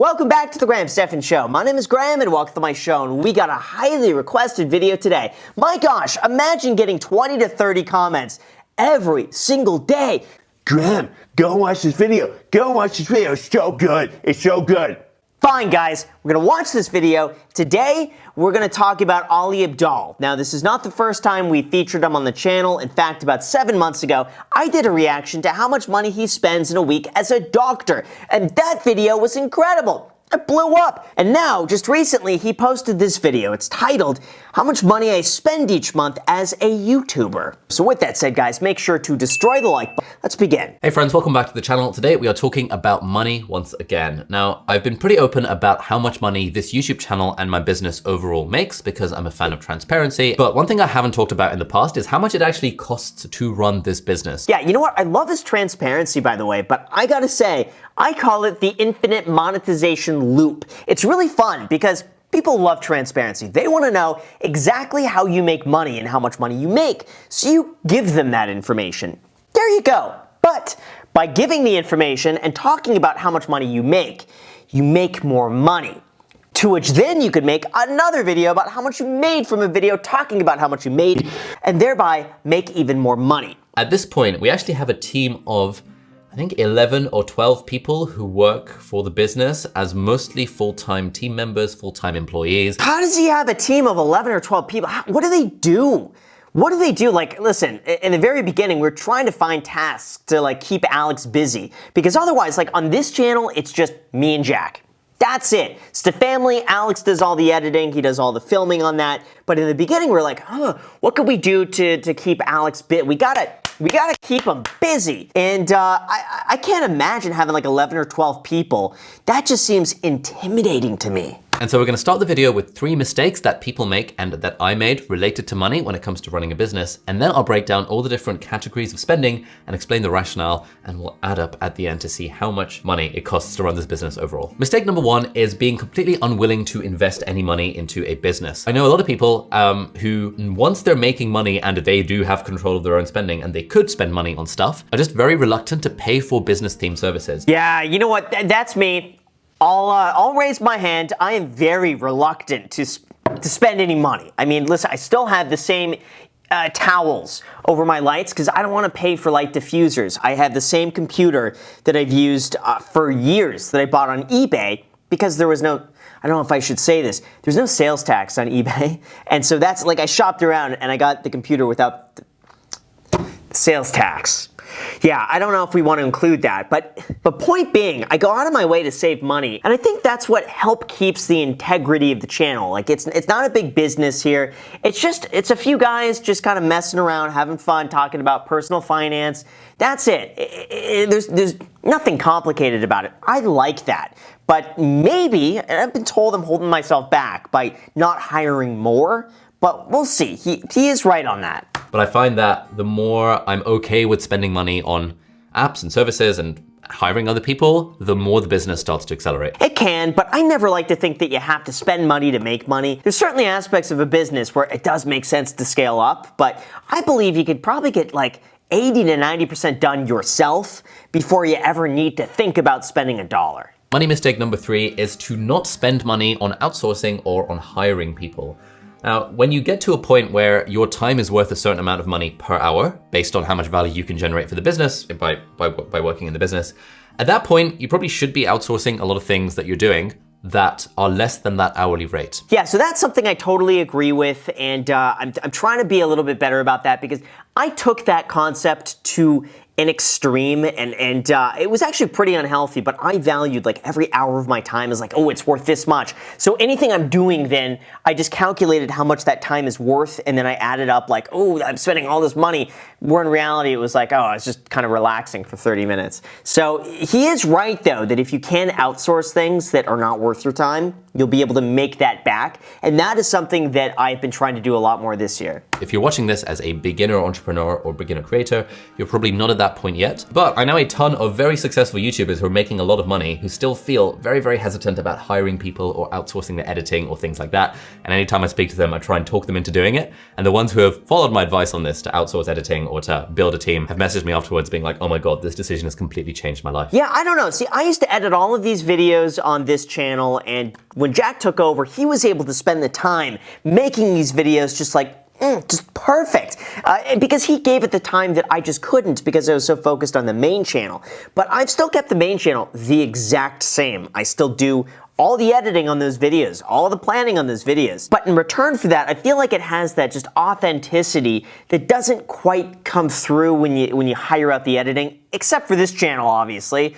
Welcome back to the Graham Stephan Show. My name is Graham and welcome to my show, and we got a highly requested video today. My gosh, imagine getting 20 to 30 comments every single day. Graham, go watch this video. Go watch this video. It's so good. It's so good. Fine, guys, we're gonna watch this video. Today, we're gonna talk about Ali Abdaal. Now, this is not the first time we featured him on the channel. In fact, about 7 months ago, I did a reaction to how much money he spends in a week as a doctor, and that video was incredible. It blew up. And now, just recently, he posted this video. It's titled, How Much Money I Spend Each Month as a YouTuber. So with that said, guys, make sure to destroy the like button. Let's begin. Hey friends, welcome back to the channel. Today we are talking about money once again. Now, I've been pretty open about how much money this YouTube channel and my business overall makes because I'm a fan of transparency. But one thing I haven't talked about in the past is how much it actually costs to run this business. Yeah, you know what? I love his transparency, by the way, but I gotta say, I call it the infinite monetization loop. It's really fun because people love transparency. They want to know exactly how you make money and how much money you make. So you give them that information. There you go. But by giving the information and talking about how much money you make more money. To which then you could make another video about how much you made from a video talking about how much you made and thereby make even more money. At this point, we actually have a team of I think 11 or 12 people who work for the business as mostly full-time team members, full-time employees. How does he have a team of 11 or 12 people? What do they do? What do they do? Like, listen, in the very beginning, we're trying to find tasks to like keep Alex busy because otherwise, like on this channel, it's just me and Jack. That's it. It's the family. Alex does all the editing. He does all the filming on that. But in the beginning, we're like, what could we do to keep Alex busy? We gotta keep him busy. And I can't imagine having like 11 or 12 people. That just seems intimidating to me. And so we're gonna start the video with 3 mistakes that people make and that I made related to money when it comes to running a business. And then I'll break down all the different categories of spending and explain the rationale, and we'll add up at the end to see how much money it costs to run this business overall. Mistake number 1 is being completely unwilling to invest any money into a business. I know a lot of people who, once they're making money and they do have control of their own spending and they could spend money on stuff, are just very reluctant to pay for business themed services. Yeah, you know what? That's me. I'll raise my hand. I am very reluctant to spend any money. I mean, listen, I still have the same towels over my lights because I don't want to pay for light diffusers. I have the same computer that I've used for years that I bought on eBay because there was no, I don't know if I should say this, there's no sales tax on eBay. And so that's like I shopped around and I got the computer without the sales tax. Yeah, I don't know if we want to include that, but point being, I go out of my way to save money, and I think that's what keeps the integrity of the channel. Like, it's not a big business here. It's a few guys just kind of messing around, having fun, talking about personal finance. That's it. There's nothing complicated about it. I like that. But maybe, and I've been told I'm holding myself back by not hiring more, but we'll see. He is right on that. But I find that the more I'm okay with spending money on apps and services and hiring other people, the more the business starts to accelerate. It can, but I never like to think that you have to spend money to make money. There's certainly aspects of a business where it does make sense to scale up, but I believe you could probably get like 80 to 90% done yourself before you ever need to think about spending a dollar. Money mistake number 3 is to not spend money on outsourcing or on hiring people. Now, when you get to a point where your time is worth a certain amount of money per hour, based on how much value you can generate for the business by working in the business, at that point, you probably should be outsourcing a lot of things that you're doing that are less than that hourly rate. Yeah, so that's something I totally agree with, and I'm trying to be a little bit better about that because I took that concept to an extreme, and it was actually pretty unhealthy, but I valued like every hour of my time as like, oh, it's worth this much. So anything I'm doing then, I just calculated how much that time is worth, and then I added up like, oh, I'm spending all this money, where in reality it was like, oh, it's just kind of relaxing for 30 minutes. So he is right though, that if you can outsource things that are not worth your time, you'll be able to make that back. And that is something that I've been trying to do a lot more this year. If you're watching this as a beginner entrepreneur or beginner creator, you're probably not at that point yet. But I know a ton of very successful YouTubers who are making a lot of money who still feel very, very hesitant about hiring people or outsourcing their editing or things like that. And anytime I speak to them, I try and talk them into doing it. And the ones who have followed my advice on this to outsource editing or to build a team have messaged me afterwards being like, oh my God, this decision has completely changed my life. Yeah, I don't know. See, I used to edit all of these videos on this channel, and when Jack took over, he was able to spend the time making these videos just like, just perfect. Because he gave it the time that I just couldn't because I was so focused on the main channel. But I've still kept the main channel the exact same. I still do all the editing on those videos, all the planning on those videos. But in return for that, I feel like it has that just authenticity that doesn't quite come through when you hire out the editing, except for this channel, obviously.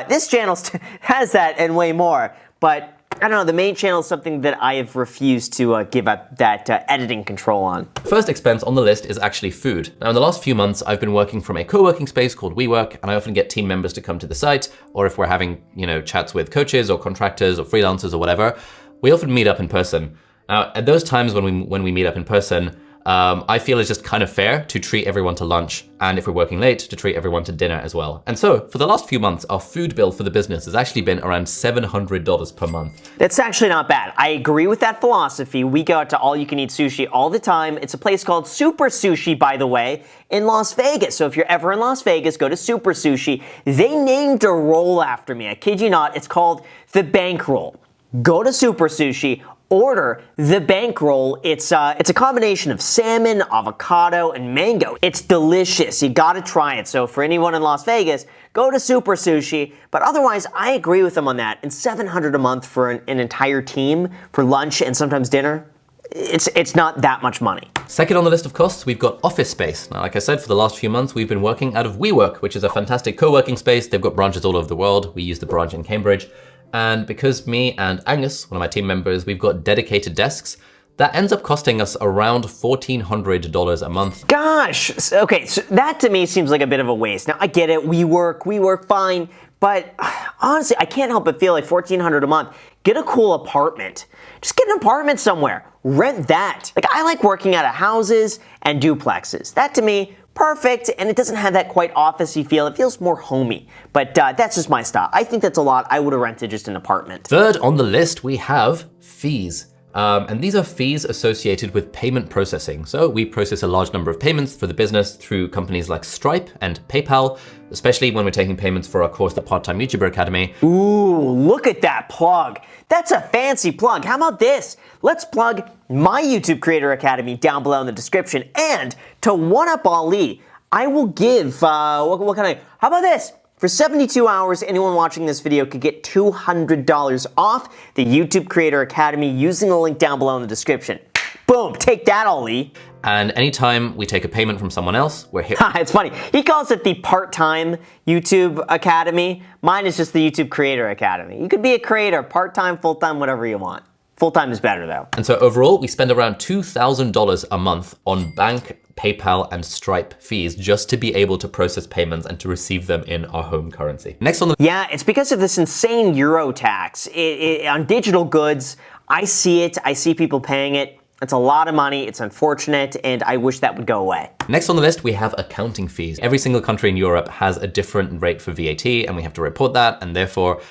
This channel has that and way more, but I don't know, the main channel is something that I have refused to give up that editing control on. First expense on the list is actually food. Now, in the last few months, I've been working from a co-working space called WeWork, and I often get team members to come to the site, or if we're having, chats with coaches or contractors or freelancers or whatever, we often meet up in person. Now, at those times when we meet up in person, I feel it's just kind of fair to treat everyone to lunch, and if we're working late, to treat everyone to dinner as well. And so, for the last few months, our food bill for the business has actually been around $700 per month. That's actually not bad. I agree with that philosophy. We go out to all-you-can-eat sushi all the time. It's a place called Super Sushi, by the way, in Las Vegas. So if you're ever in Las Vegas, go to Super Sushi. They named a roll after me. I kid you not. It's called the Bankroll. Go to Super Sushi. Order the Bankroll. It's a combination of salmon, avocado, and mango. It's delicious. You gotta try it. So for anyone in Las Vegas, go to Super Sushi. But otherwise, I agree with them on that. And $700 a month for an entire team for lunch and sometimes dinner, it's not that much money. Second on the list of costs, we've got office space. Now, like I said, for the last few months, we've been working out of WeWork, which is a fantastic co-working space. They've got branches all over the world. We use the branch in Cambridge. And because me and Angus, one of my team members, we've got dedicated desks, that ends up costing us around $1,400 a month. Gosh, okay, so that to me seems like a bit of a waste. Now, I get it, we work fine, but honestly, I can't help but feel like $1,400 a month. Get a cool apartment. Just get an apartment somewhere. Rent that. Like, I like working out of houses and duplexes. That to me, perfect, and it doesn't have that quite office-y feel. It feels more homey, but that's just my style. I think that's a lot. I would have rented just an apartment. Third on the list, we have fees. And these are fees associated with payment processing. So we process a large number of payments for the business through companies like Stripe and PayPal, especially when we're taking payments for our course, the Part-Time YouTuber Academy. Ooh, look at that plug. That's a fancy plug. How about this? Let's plug my YouTube Creator Academy down below in the description. And to one-up Ali, I will give, how about this? For 72 hours, anyone watching this video could get $200 off the YouTube Creator Academy using the link down below in the description. Boom, take that, Ali. And anytime we take a payment from someone else, we're here. It's funny. He calls it the Part-Time YouTube Academy. Mine is just the YouTube Creator Academy. You could be a creator, part-time, full-time, whatever you want. Full-time is better, though. And so overall, we spend around $2,000 a month on bank, PayPal, and Stripe fees just to be able to process payments and to receive them in our home currency. Next on the... Yeah, it's because of this insane Euro tax. On digital goods, I see it. I see people paying it. It's a lot of money. It's unfortunate, and I wish that would go away. Next on the list, we have accounting fees. Every single country in Europe has a different rate for VAT, and we have to report that, and therefore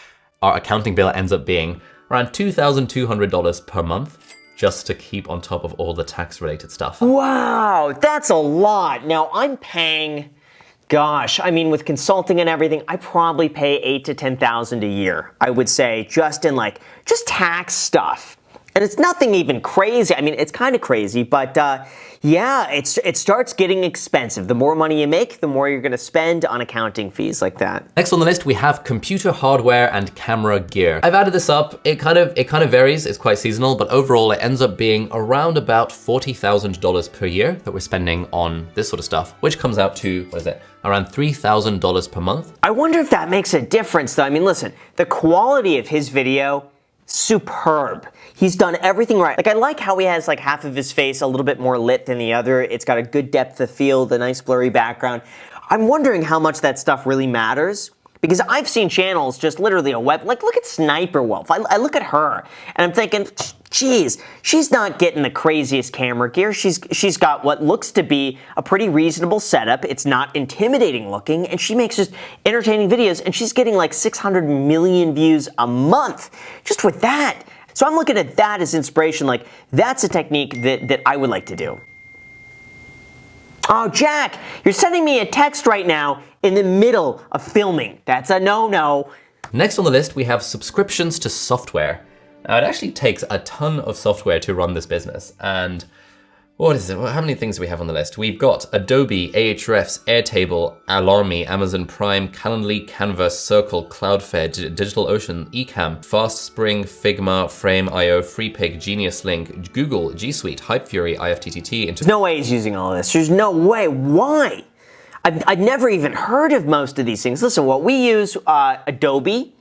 our accounting bill ends up being around $2,200 per month just to keep on top of all the tax-related stuff. Wow, that's a lot. Now, I'm paying, gosh, I mean, with consulting and everything, I probably pay $8,000 to $10,000 a year, I would say, just in just tax stuff. And it's nothing even crazy. I mean, it's kind of crazy, but yeah, it starts getting expensive. The more money you make, the more you're gonna spend on accounting fees like that. Next on the list, we have computer hardware and camera gear. I've added this up. It kind of varies. It's quite seasonal, but overall, it ends up being around about $40,000 per year that we're spending on this sort of stuff, which comes out to, what is it? Around $3,000 per month. I wonder if that makes a difference, though. I mean, listen, the quality of his video, superb. He's done everything right. I like how he has half of his face a little bit more lit than the other. It's got a good depth of field, a nice blurry background. I'm wondering how much that stuff really matters Because I've seen channels just literally a web, like look at Sniper Wolf. I look at her and I'm thinking, geez, she's not getting the craziest camera gear. She's got what looks to be a pretty reasonable setup. It's not intimidating looking, and she makes just entertaining videos, and she's getting like 600 million views a month just with that. So I'm looking at that as inspiration. Like, that's a technique that I would like to do. Oh, Jack, you're sending me a text right now in the middle of filming. That's a no-no. Next on the list, we have subscriptions to software. Now, it actually takes a ton of software to run this business. And what is it? How many things do we have on the list? We've got Adobe, Ahrefs, Airtable, Alarmy, Amazon Prime, Calendly, Canva, Circle, Cloudflare, DigitalOcean, Ecamm, FastSpring, Figma, Frame.io, FreePig, Genius Link, Google, G Suite, Hypefury, IFTTT. There's no way he's using all of this. There's no way. Why? I've never even heard of most of these things. Listen, what we use, Adobe,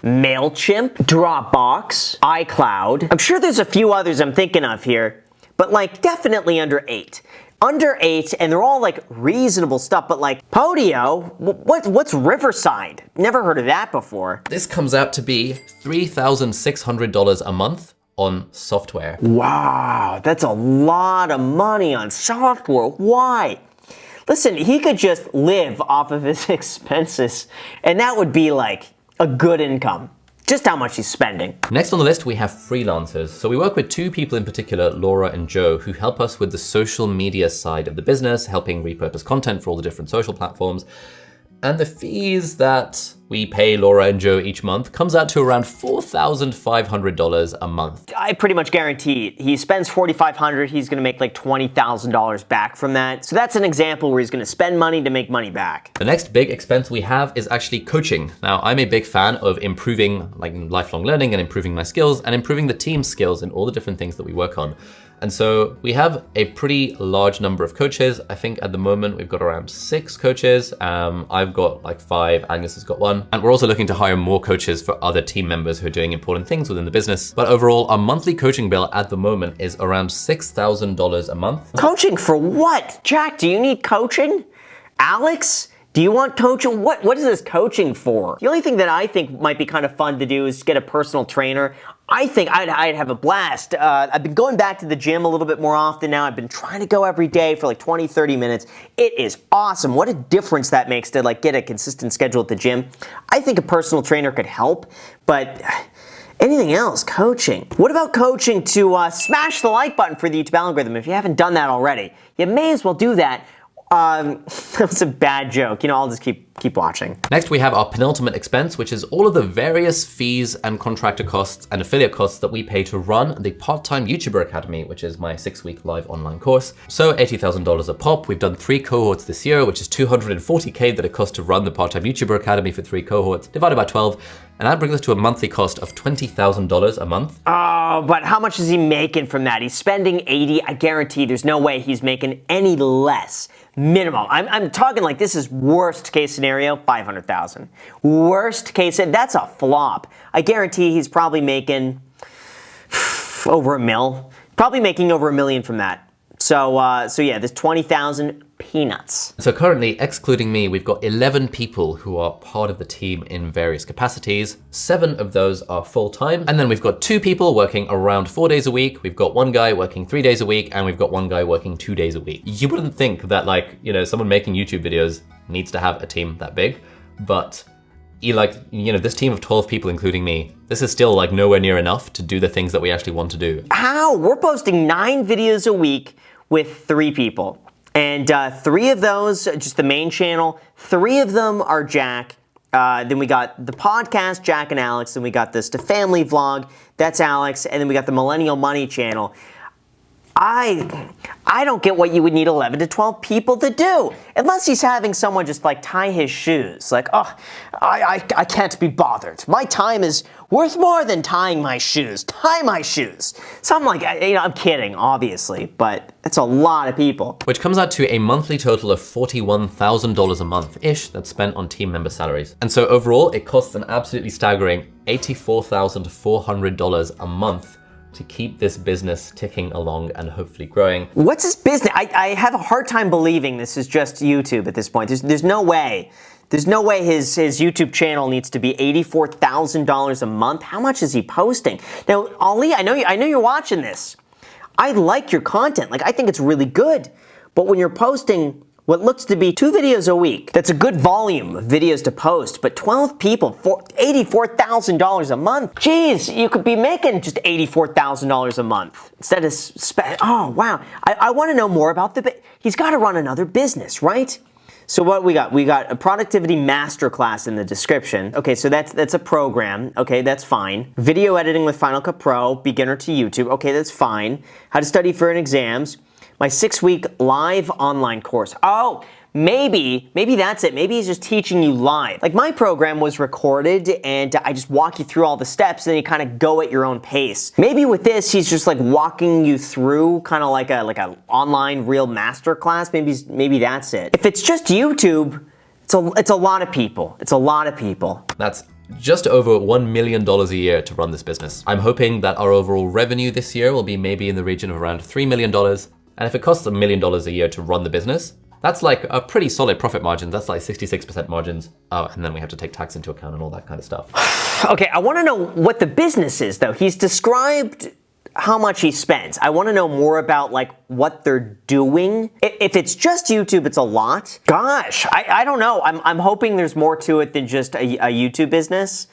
MailChimp, Dropbox, iCloud. I'm sure there's a few others I'm thinking of here, but like definitely under 8. Under 8, and they're all like reasonable stuff, but like Podio, what's Riverside? Never heard of that before. This comes out to be $3,600 a month on software. Wow, that's a lot of money on software. Why? Listen, he could just live off of his expenses, and that would be like a good income. Just how much he's spending. Next on the list, we have freelancers. So we work with 2 people in particular, Laura and Joe, who help us with the social media side of the business, helping repurpose content for all the different social platforms. And the fees that we pay Laura and Joe each month comes out to around $4,500 a month. I pretty much guarantee he spends $4,500, he's gonna make like $20,000 back from that. So that's an example where he's gonna spend money to make money back. The next big expense we have is actually coaching. Now, I'm a big fan of improving like lifelong learning and improving my skills and improving the team's skills in all the different things that we work on. And so we have a pretty large number of coaches. I think at the moment we've got around 6 coaches. I've got like 5, Angus has got 1. And we're also looking to hire more coaches for other team members who are doing important things within the business. But overall, our monthly coaching bill at the moment is around $6,000 a month. Coaching for what? Jack, do you need coaching? Alex? Do you want coaching? What is this coaching for? The only thing that I think might be kind of fun to do is get a personal trainer. I think I'd have a blast. I've been going back to the gym a little bit more often now. I've been trying to go every day for like 20, 30 minutes. It is awesome. What a difference that makes to like get a consistent schedule at the gym. I think a personal trainer could help, but anything else? Coaching. What about coaching to smash the like button for the YouTube algorithm? If you haven't done that already, you may as well do that. That was a bad joke. You know, I'll just keep watching. Next, we have our penultimate expense, which is all of the various fees and contractor costs and affiliate costs that we pay to run the Part-Time YouTuber Academy, which is my 6-week live online course. So $80,000 a pop. We've done 3 cohorts this year, which is $240K that it costs to run the Part-Time YouTuber Academy for 3 cohorts, divided by 12. And that brings us to a monthly cost of $20,000 a month. Oh, but how much is he making from that? He's spending 80. I guarantee there's no way he's making any less. Minimum. I'm talking like this is worst case scenario, 500,000. Worst case, that's a flop. I guarantee he's probably making over $1 million. Probably making over $1 million from that. So yeah, this 20,000 peanuts. So currently, excluding me, we've got 11 people who are part of the team in various capacities. 7 of those are full-time. And then we've got 2 people working around 4 days a week. We've got 1 guy working 3 days a week, and we've got 1 guy working 2 days a week. You wouldn't think that like, you know, someone making YouTube videos needs to have a team that big, but this team of 12 people, including me, this is still like nowhere near enough to do the things that we actually want to do. How? We're posting 9 videos a week with 3 people. And 3 of those, just the main channel, 3 of them are Jack. Then we got the podcast, Jack and Alex. Then we got this The Family Vlog, that's Alex. And then we got the Millennial Money channel. I don't get what you would need 11 to 12 people to do. Unless he's having someone just like tie his shoes. Like, oh, I can't be bothered. My time is worth more than tying my shoes. Tie my shoes. So I'm like, I'm kidding, obviously, but it's a lot of people. Which comes out to a monthly total of $41,000 a month-ish that's spent on team member salaries. And so overall, it costs an absolutely staggering $84,400 a month to keep this business ticking along and hopefully growing. What's this business? I have a hard time believing this is just YouTube at this point. There's no way There's no way his YouTube channel needs to be $84,000 a month. How much is he posting? Now, Ali, I know you're watching this. I like your content. Like, I think it's really good. But when you're posting what looks to be 2 videos a week, that's a good volume of videos to post, but 12 people for $84,000 a month. Jeez, you could be making just $84,000 a month instead of oh, wow. I want to know more about he's got to run another business, right? So what we got? We got a productivity masterclass in the description. Okay, so that's a program. Okay, that's fine. Video editing with Final Cut Pro, beginner to YouTube. Okay, that's fine. How to study for an exams. My 6-week live online course. Oh, maybe that's it. Maybe he's just teaching you live. Like, my program was recorded and I just walk you through all the steps and then you kind of go at your own pace. Maybe with this, he's just like walking you through kind of like a online real masterclass. Maybe that's it. If it's just YouTube, it's a lot of people. It's a lot of people. That's just over $1 million a year to run this business. I'm hoping that our overall revenue this year will be maybe in the region of around $3 million. And if it costs $1 million a year to run the business, that's like a pretty solid profit margin. That's like 66% margins. And then we have to take tax into account and all that kind of stuff. Okay, I want to know what the business is, though. He's described how much he spends. I want to know more about like what they're doing. If it's just YouTube, it's a lot. Gosh, I don't know. I'm hoping there's more to it than just a YouTube business.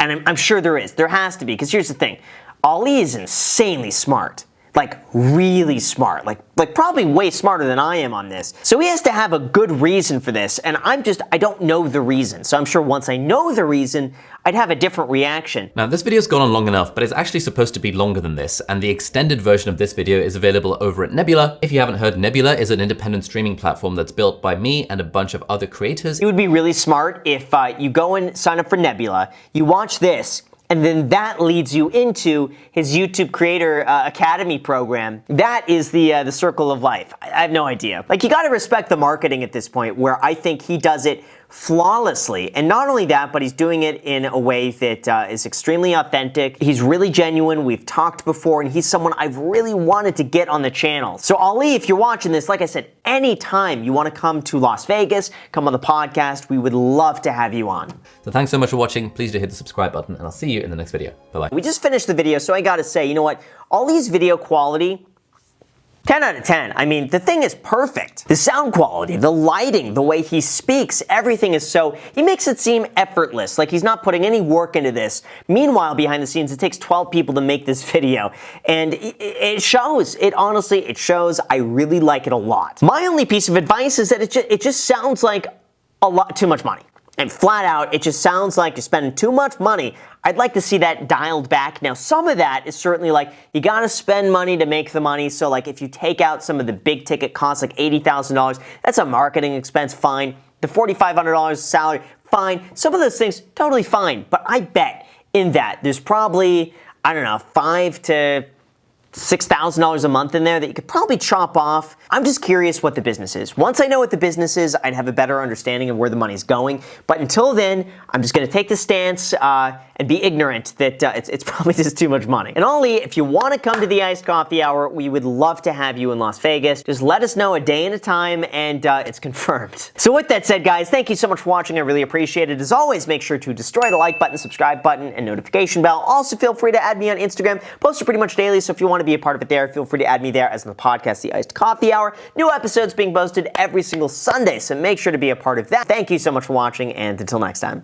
And I'm sure there is. There has to be, because here's the thing. Ali is insanely smart. Like, really smart, like probably way smarter than I am on this. So he has to have a good reason for this, and I don't know the reason. So I'm sure once I know the reason, I'd have a different reaction. Now, this video's gone on long enough, but it's actually supposed to be longer than this, and the extended version of this video is available over at Nebula. If you haven't heard, Nebula is an independent streaming platform that's built by me and a bunch of other creators. It would be really smart if you go and sign up for Nebula, you watch this, and then that leads you into his YouTube Creator Academy program. That is the circle of life. I have no idea. Like, you gotta respect the marketing at this point, where I think he does it flawlessly. And not only that, but he's doing it in a way that is extremely authentic. He's really genuine. We've talked before, and he's someone I've really wanted to get on the channel. So Ali, if you're watching this, like I said, anytime you want to come to Las Vegas, come on the podcast, we would love to have you on. So thanks so much for watching. Please do hit the subscribe button, and I'll see you in the next video. Bye-bye. We just finished the video, so I gotta say, you know what? Ali's video quality, 10 out of 10. I mean, the thing is perfect. The sound quality, the lighting, the way he speaks, everything is he makes it seem effortless, like he's not putting any work into this. Meanwhile, behind the scenes, it takes 12 people to make this video, and it shows. It honestly, it shows. I really like it a lot. My only piece of advice is that it just sounds like a lot too much money. And flat out, it just sounds like you're spending too much money. I'd like to see that dialed back. Now, some of that is certainly like, you gotta spend money to make the money. So like, if you take out some of the big ticket costs, like $80,000, that's a marketing expense, fine. The $4,500 salary, fine. Some of those things, totally fine. But I bet in that, there's probably, I don't know, $5,000 to $6,000 a month in there that you could probably chop off. I'm just curious what the business is. Once I know what the business is, I'd have a better understanding of where the money's going. But until then, I'm just gonna take the stance and be ignorant that it's probably just too much money. And Ali, if you wanna come to the Iced Coffee Hour, we would love to have you in Las Vegas. Just let us know a day and a time, and it's confirmed. So with that said, guys, thank you so much for watching. I really appreciate it. As always, make sure to destroy the like button, subscribe button, and notification bell. Also, feel free to add me on Instagram. Post it pretty much daily, so if you want to be a part of it there, feel free to add me there, as in the podcast, The Iced Coffee Hour. New episodes being posted every single Sunday, so make sure to be a part of that. Thank you so much for watching, and until next time.